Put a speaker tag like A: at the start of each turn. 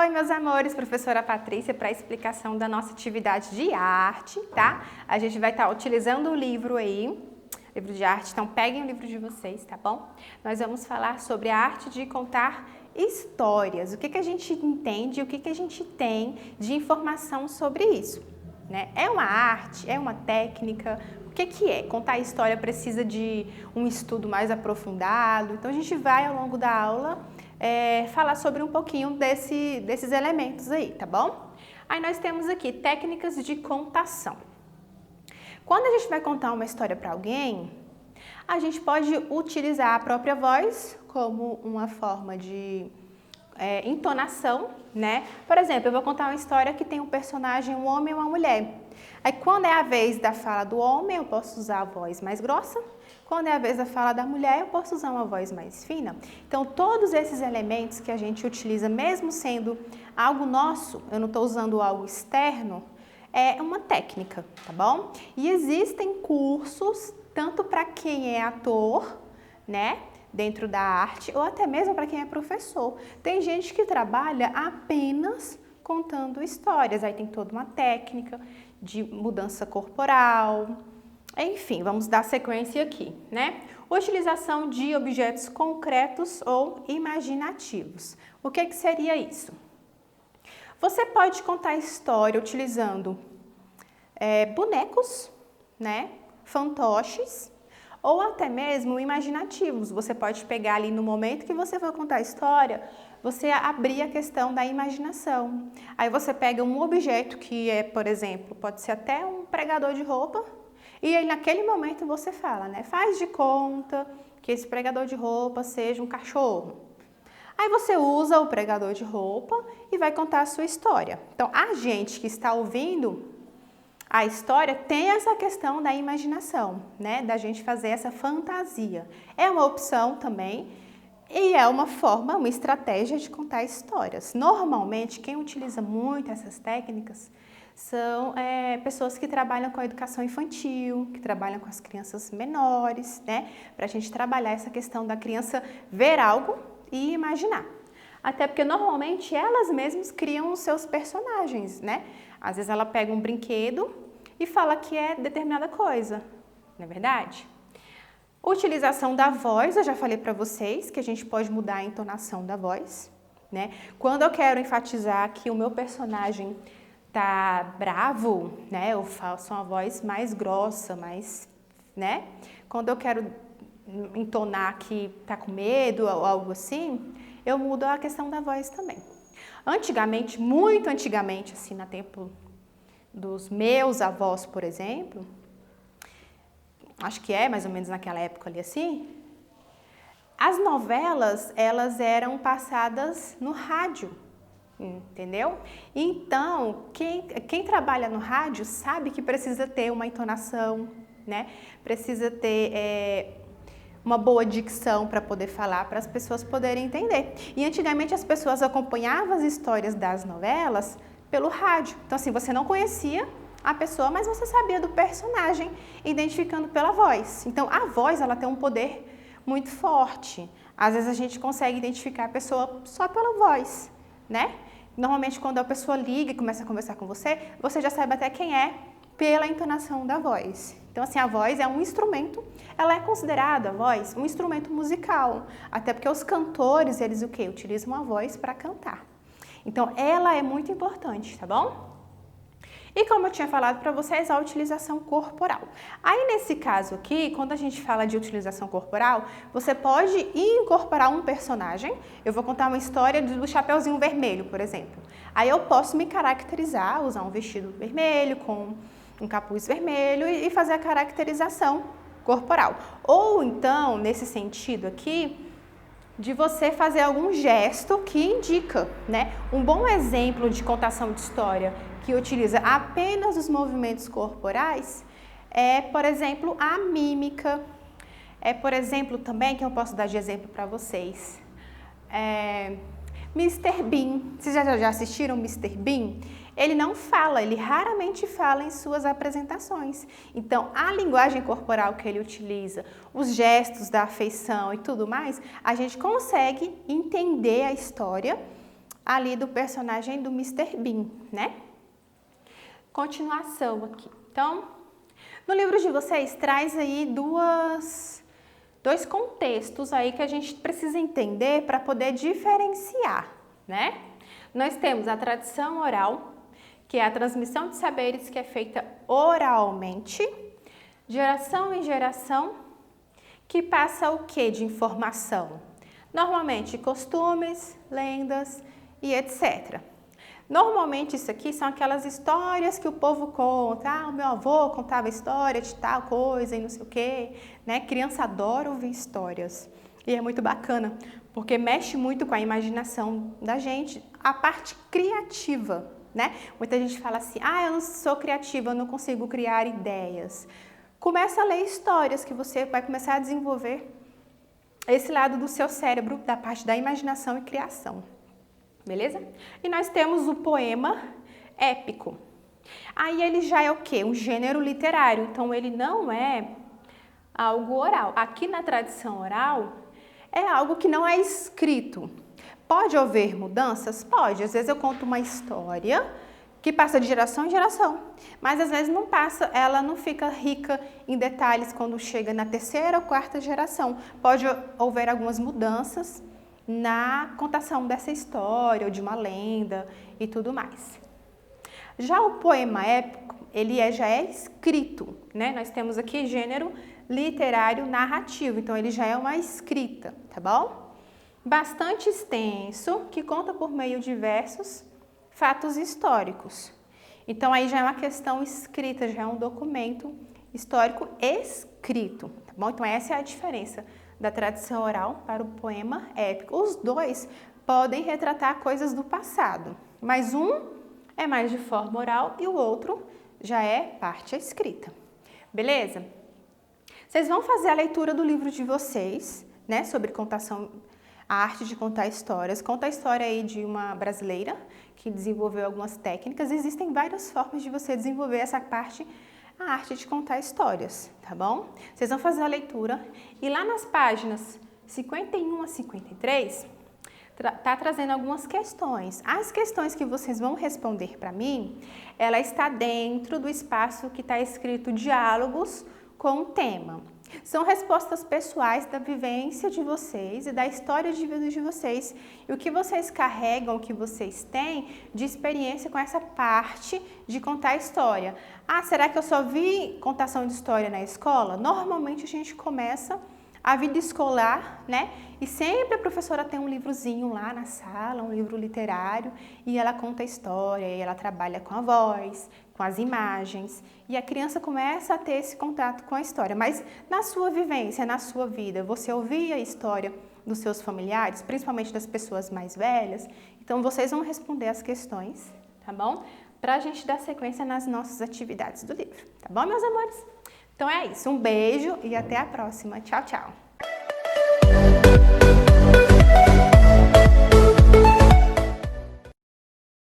A: Oi, meus amores, professora Patrícia para a explicação da nossa atividade de arte, tá? A gente vai estar utilizando o livro aí, livro de arte, então peguem o livro de vocês, tá bom? Nós vamos falar sobre a arte de contar histórias, o que a gente entende, o que a gente tem de informação sobre isso, né? É uma arte, é uma técnica, o que é? Contar história precisa de um estudo mais aprofundado, então a gente vai ao longo da aula falar sobre um pouquinho desses elementos aí, tá bom? Aí nós temos aqui técnicas de contação. Quando a gente vai contar uma história para alguém, a gente pode utilizar a própria voz como uma forma de entonação, né? Por exemplo, eu vou contar uma história que tem um personagem, um homem e uma mulher. Aí quando é a vez da fala do homem, eu posso usar a voz mais grossa. Quando é a vez da fala da mulher, eu posso usar uma voz mais fina. Então, todos esses elementos que a gente utiliza, mesmo sendo algo nosso, eu não estou usando algo externo, é uma técnica, tá bom? E existem cursos, tanto para quem é ator, né, dentro da arte, ou até mesmo para quem é professor. Tem gente que trabalha apenas contando histórias, aí tem toda uma técnica de mudança corporal. Enfim, vamos dar sequência aqui, né? Utilização de objetos concretos ou imaginativos. O que seria isso? Você pode contar história utilizando bonecos, né? Fantoches, ou até mesmo imaginativos. Você pode pegar ali no momento que você for contar a história, você abrir a questão da imaginação. Aí você pega um objeto que por exemplo, pode ser até um pregador de roupa, e aí naquele momento você fala, né? Faz de conta que esse pregador de roupa seja um cachorro. Aí você usa o pregador de roupa e vai contar a sua história. Então, a gente que está ouvindo a história tem essa questão da imaginação, né? Da gente fazer essa fantasia. É uma opção também e é uma forma, uma estratégia de contar histórias. Normalmente, quem utiliza muito essas técnicas são pessoas que trabalham com a educação infantil, que trabalham com as crianças menores, né? Para a gente trabalhar essa questão da criança ver algo e imaginar. Até porque normalmente elas mesmas criam os seus personagens, né? Às vezes ela pega um brinquedo e fala que é determinada coisa, não é verdade? Utilização da voz, eu já falei para vocês que a gente pode mudar a entonação da voz, né? Quando eu quero enfatizar que o meu personagem tá bravo, né? Eu faço uma voz mais grossa, mais, né? Quando eu quero entonar que tá com medo ou algo assim, eu mudo a questão da voz também. Antigamente, muito antigamente, assim, no tempo dos meus avós, por exemplo, acho que mais ou menos naquela época ali assim, as novelas, elas eram passadas no rádio. Entendeu? Então, quem trabalha no rádio sabe que precisa ter uma entonação, né? Precisa ter uma boa dicção para poder falar, para as pessoas poderem entender. E antigamente as pessoas acompanhavam as histórias das novelas pelo rádio. Então, assim, você não conhecia a pessoa, mas você sabia do personagem, identificando pela voz. Então, a voz, ela tem um poder muito forte. Às vezes a gente consegue identificar a pessoa só pela voz, né? Normalmente, quando a pessoa liga e começa a conversar com você, você já sabe até quem é pela entonação da voz. Então, assim, a voz é um instrumento, ela é considerada, a voz, um instrumento musical. Até porque os cantores, eles o quê? Utilizam a voz para cantar. Então, ela é muito importante, tá bom? E como eu tinha falado para vocês, a utilização corporal. Aí, nesse caso aqui, quando a gente fala de utilização corporal, você pode incorporar um personagem. Eu vou contar uma história do Chapeuzinho Vermelho, por exemplo. Aí eu posso me caracterizar, usar um vestido vermelho com um capuz vermelho e fazer a caracterização corporal. Ou então, nesse sentido aqui, de você fazer algum gesto que indica, né? Um bom exemplo de contação de história que utiliza apenas os movimentos corporais é, por exemplo, a mímica. Por exemplo, também, que eu posso dar de exemplo para vocês, Mr. Bean. Vocês já assistiram Mr. Bean? Ele não fala, ele raramente fala em suas apresentações. Então, a linguagem corporal que ele utiliza, os gestos da afeição e tudo mais, a gente consegue entender a história ali do personagem do Mr. Bean, né? Continuação aqui. Então, no livro de vocês traz aí dois contextos aí que a gente precisa entender para poder diferenciar, né? Nós temos a tradição oral, que é a transmissão de saberes que é feita oralmente, geração em geração, que passa o que de informação? Normalmente costumes, lendas e etc. Normalmente isso aqui são aquelas histórias que o povo conta. Ah, o meu avô contava história de tal coisa e não sei o quê, né? Criança adora ouvir histórias. E é muito bacana, porque mexe muito com a imaginação da gente, a parte criativa, né? Muita gente fala assim: "Ah, eu não sou criativa, eu não consigo criar ideias". Começa a ler histórias que você vai começar a desenvolver esse lado do seu cérebro, da parte da imaginação e criação. Beleza? E nós temos o poema épico. Aí ele já é o quê? Um gênero literário, então ele não é algo oral. Aqui na tradição oral é algo que não é escrito. Pode haver mudanças? Pode. Às vezes eu conto uma história que passa de geração em geração, mas às vezes não passa, ela não fica rica em detalhes quando chega na terceira ou quarta geração. Pode haver algumas mudanças na contação dessa história ou de uma lenda e tudo mais. Já o poema épico, ele já é escrito, né? Nós temos aqui gênero literário narrativo, então ele já é uma escrita, tá bom? Bastante extenso, que conta por meio de diversos fatos históricos. Então aí já é uma questão escrita, já é um documento histórico escrito, tá bom? Então essa é a diferença da tradição oral para o poema épico. Os dois podem retratar coisas do passado, mas um é mais de forma oral e o outro já é parte escrita. Beleza? Vocês vão fazer a leitura do livro de vocês, né, sobre contação, a arte de contar histórias. Conta a história aí de uma brasileira que desenvolveu algumas técnicas. Existem várias formas de você desenvolver essa parte, a arte de contar histórias, tá bom? Vocês vão fazer a leitura e lá nas páginas 51 a 53, tá trazendo algumas questões. As questões que vocês vão responder para mim, ela está dentro do espaço que está escrito diálogos com o tema. São respostas pessoais da vivência de vocês e da história de vida de vocês e o que vocês carregam, o que vocês têm de experiência com essa parte de contar história. Ah, será que eu só vi contação de história na escola? Normalmente a gente começa a vida escolar, né? E sempre a professora tem um livrozinho lá na sala, um livro literário, e ela conta a história, e ela trabalha com a voz, com as imagens, e a criança começa a ter esse contato com a história. Mas na sua vivência, na sua vida, você ouvia a história dos seus familiares, principalmente das pessoas mais velhas? Então vocês vão responder as questões, tá bom? Para a gente dar sequência nas nossas atividades do livro, tá bom, meus amores? Então é isso, um beijo e até a próxima. Tchau, tchau!